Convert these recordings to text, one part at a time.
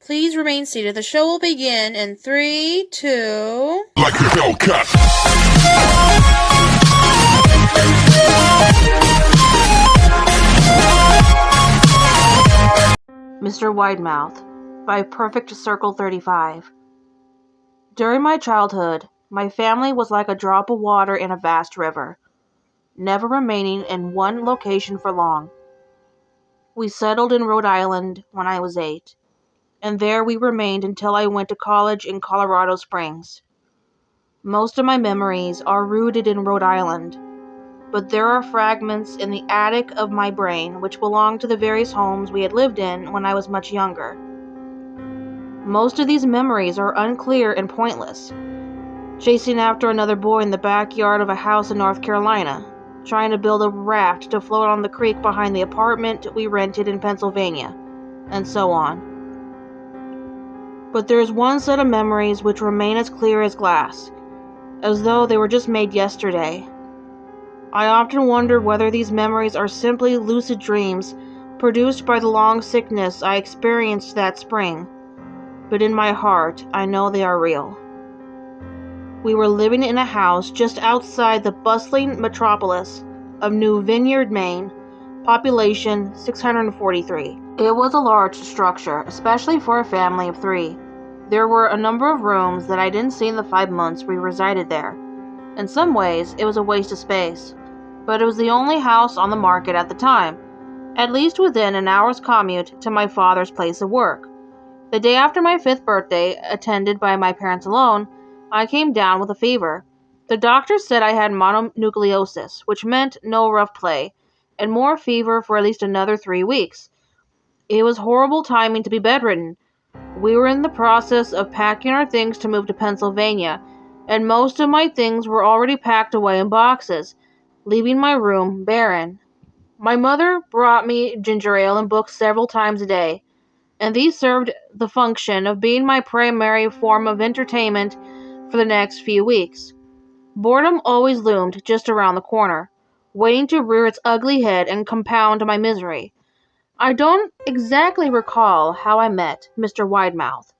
Please remain seated. The show will begin in 3, 2... Like a Hellcat. Mr.Widemouth by PerfectCircle35. During my childhood, my family was like a drop of water in a vast river, never remaining in one location for long. We settled in Rhode Island when I was 8, and there we remained until I went to college in Colorado Springs. Most of my memories are rooted in Rhode Island, but there are fragments in the attic of my brain which belong to the various homes we had lived in when I was much younger. Most of these memories are unclear and pointless. Chasing after another boy in the backyard of a house in North Carolina, trying to build a raft to float on the creek behind the apartment we rented in Pennsylvania, and so on. But there is one set of memories which remain as clear as glass, as though they were just made yesterday. I often wonder whether these memories are simply lucid dreams produced by the long sickness I experienced that spring, but in my heart I know they are real. We were living in a house just outside the bustling metropolis of New Vineyard, Maine, population 643. It was a large structure, especially for a family of 3. There were a number of rooms that I didn't see in the 5 months we resided there. In some ways, it was a waste of space, but it was the only house on the market at the time, at least within an hour's commute to my father's place of work. The day after my 5th birthday, attended by my parents alone, I came down with a fever. The doctor said I had mononucleosis, which meant no rough play, and more fever for at least another 3 weeks. It was horrible timing to be bedridden. We were in the process of packing our things to move to Pennsylvania, and most of my things were already packed away in boxes, leaving my room barren. My mother brought me ginger ale and books several times a day, and these served the function of being my primary form of entertainment for the next few weeks. Boredom always loomed just around the corner, waiting to rear its ugly head and compound my misery. I don't exactly recall how I met Mr. Widemouth.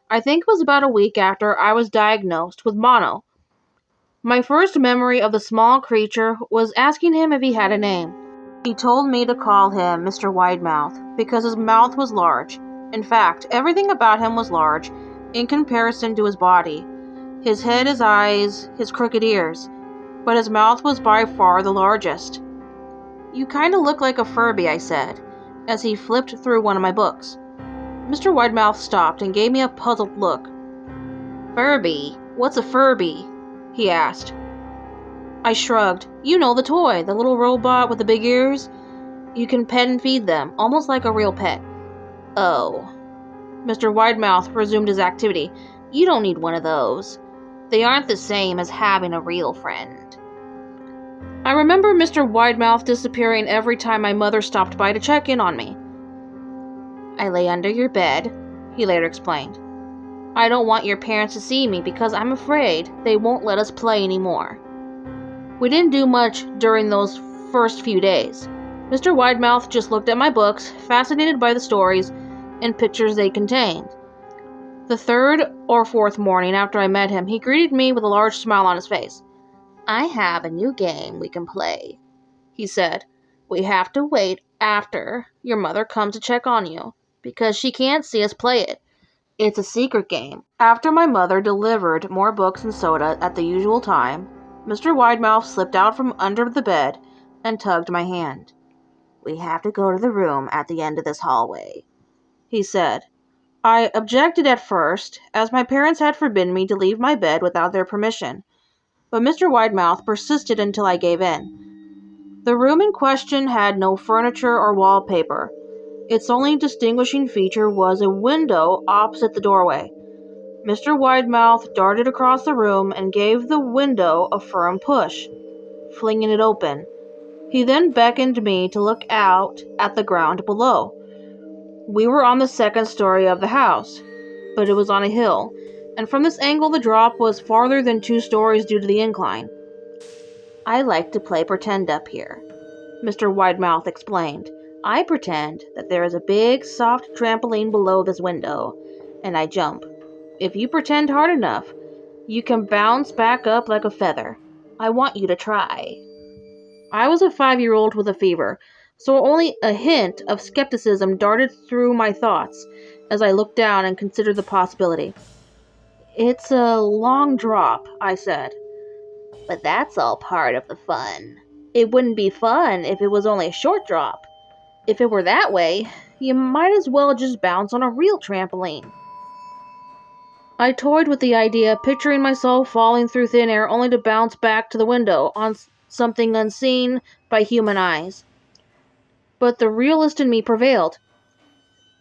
I think it was about a week after I was diagnosed with mono. My first memory of the small creature was asking him if he had a name. He told me to call him Mr. Widemouth because his mouth was large. In fact, everything about him was large in comparison to his body. His head, his eyes, his crooked ears. But his mouth was by far the largest. "You kinda look like a Furby," I said, as he flipped through one of my books. Mr. Widemouth stopped and gave me a puzzled look. "Furby? What's a Furby?" he asked. I shrugged. "You know the toy, the little robot with the big ears? You can pet and feed them, almost like a real pet." "Oh." Mr. Widemouth resumed his activity. "You don't need one of those. They aren't the same as having a real friend." I remember Mr. Widemouth disappearing every time my mother stopped by to check in on me. "I lay under your bed," he later explained. "I don't want your parents to see me because I'm afraid they won't let us play anymore." We didn't do much during those first few days. Mr. Widemouth just looked at my books, fascinated by the stories and pictures they contained. The 3rd or 4th morning after I met him, he greeted me with a large smile on his face. "I have a new game we can play," he said. "We have to wait after your mother comes to check on you, because she can't see us play it. It's a secret game." After my mother delivered more books and soda at the usual time, Mr. Widemouth slipped out from under the bed and tugged my hand. "We have to go to the room at the end of this hallway," he said. I objected at first, as my parents had forbidden me to leave my bed without their permission, but Mr. Widemouth persisted until I gave in. The room in question had no furniture or wallpaper. Its only distinguishing feature was a window opposite the doorway. Mr. Widemouth darted across the room and gave the window a firm push, flinging it open. He then beckoned me to look out at the ground below. We were on the 2nd story of the house, but it was on a hill, and from this angle the drop was farther than 2 stories due to the incline. "I like to play pretend up here," Mr. Widemouth explained. I pretend that there is a big, soft trampoline below this window, and I jump. If you pretend hard enough, you can bounce back up like a feather. I want you to try." I was a 5-year-old with a fever, so only a hint of skepticism darted through my thoughts as I looked down and considered the possibility. "It's a long drop," I said. "But that's all part of the fun. It wouldn't be fun if it was only a short drop. If it were that way, you might as well just bounce on a real trampoline." I toyed with the idea, picturing myself falling through thin air only to bounce back to the window on something unseen by human eyes. But the realist in me prevailed.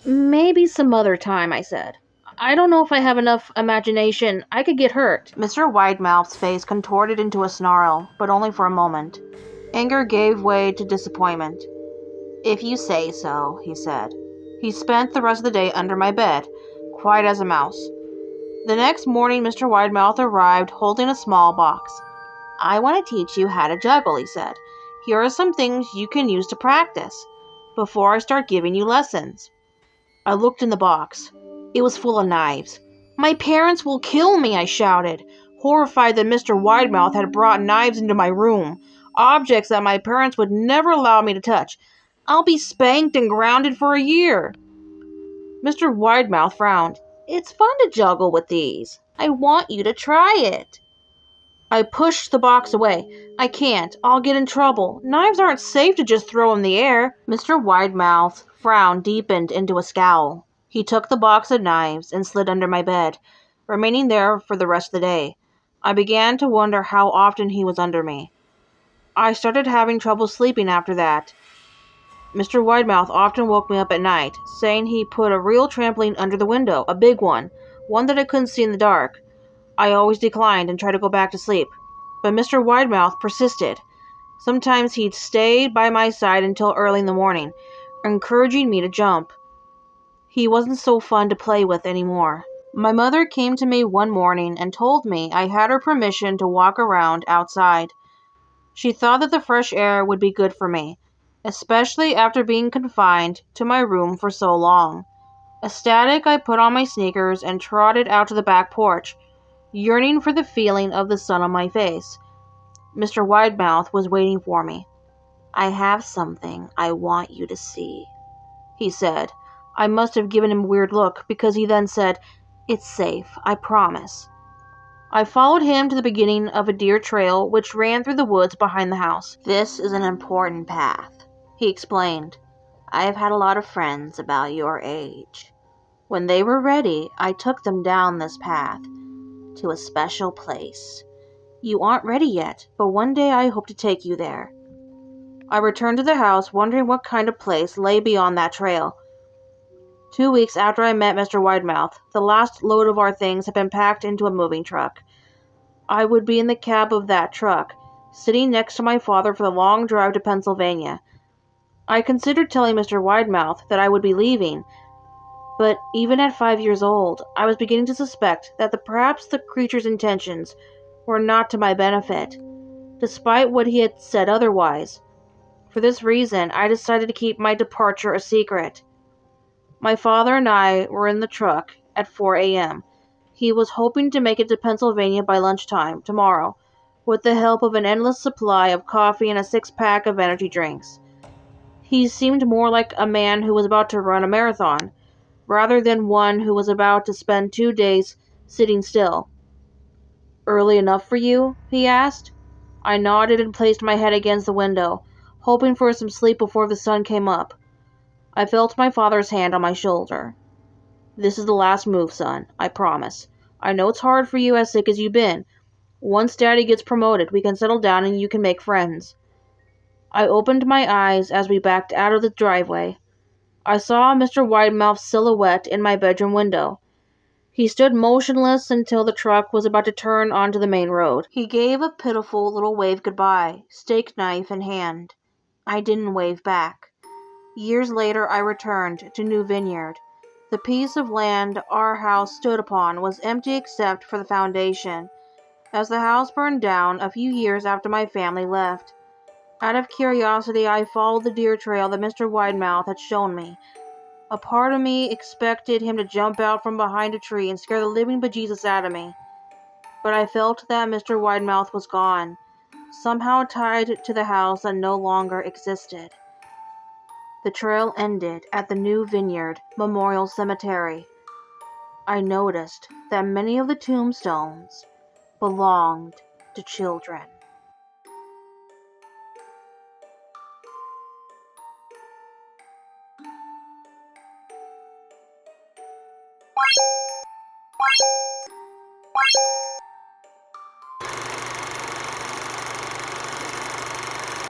"Maybe some other time," I said. "I don't know if I have enough imagination. I could get hurt." Mr. Widemouth's face contorted into a snarl, but only for a moment. Anger gave way to disappointment. "If you say so," he said. He spent the rest of the day under my bed, quiet as a mouse. The next morning, Mr. Widemouth arrived holding a small box. "I want to teach you how to juggle," he said. "Here are some things you can use to practice before I start giving you lessons." I looked in the box. It was full of knives. "My parents will kill me," I shouted, horrified that Mr. Widemouth had brought knives into my room, objects that my parents would never allow me to touch. "I'll be spanked and grounded for a year." Mr. Widemouth frowned. "It's fun to juggle with these. I want you to try it." I pushed the box away. "I can't. I'll get in trouble. Knives aren't safe to just throw in the air." Mr. Widemouth's frown deepened into a scowl. He took the box of knives and slid under my bed, remaining there for the rest of the day. I began to wonder how often he was under me. I started having trouble sleeping after that. Mr. Widemouth often woke me up at night, saying he put a real trampoline under the window, a big one that I couldn't see in the dark. I always declined and tried to go back to sleep. But Mr. Widemouth persisted. Sometimes he'd stay by my side until early in the morning, encouraging me to jump. He wasn't so fun to play with anymore. My mother came to me one morning and told me I had her permission to walk around outside. She thought that the fresh air would be good for me, especially after being confined to my room for so long. Ecstatic, I put on my sneakers and trotted out to the back porch, yearning for the feeling of the sun on my face. Mr. Widemouth was waiting for me. "I have something I want you to see," he said. I must have given him a weird look, because he then said, "It's safe, I promise." I followed him to the beginning of a deer trail which ran through the woods behind the house. "This is an important path," he explained. "I have had a lot of friends about your age. When they were ready, I took them down this path to a special place. You aren't ready yet, but one day I hope to take you there." I returned to the house, wondering what kind of place lay beyond that trail. 2 weeks after I met Mr. Widemouth, the last load of our things had been packed into a moving truck. I would be in the cab of that truck, sitting next to my father for the long drive to Pennsylvania. I considered telling Mr. Widemouth that I would be leaving, but even at 5 years old, I was beginning to suspect that perhaps the creature's intentions were not to my benefit, despite what he had said otherwise. For this reason, I decided to keep my departure a secret. My father and I were in the truck at 4 a.m. He was hoping to make it to Pennsylvania by lunchtime tomorrow, with the help of an endless supply of coffee and a 6-pack of energy drinks. He seemed more like a man who was about to run a marathon, rather than one who was about to spend 2 days sitting still. "Early enough for you?" he asked. I nodded and placed my head against the window, hoping for some sleep before the sun came up. I felt my father's hand on my shoulder. "This is the last move, son, I promise. I know it's hard for you as sick as you've been. Once Daddy gets promoted, we can settle down and you can make friends." I opened my eyes as we backed out of the driveway. I saw Mr. Widemouth's silhouette in my bedroom window. He stood motionless until the truck was about to turn onto the main road. He gave a pitiful little wave goodbye, steak knife in hand. I didn't wave back. Years later, I returned to New Vineyard. The piece of land our house stood upon was empty except for the foundation, as the house burned down a few years after my family left. Out of curiosity, I followed the deer trail that Mr. Widemouth had shown me. A part of me expected him to jump out from behind a tree and scare the living bejesus out of me. But I felt that Mr. Widemouth was gone, somehow tied to the house that no longer existed. The trail ended at the New Vineyard Memorial Cemetery. I noticed that many of the tombstones belonged to children.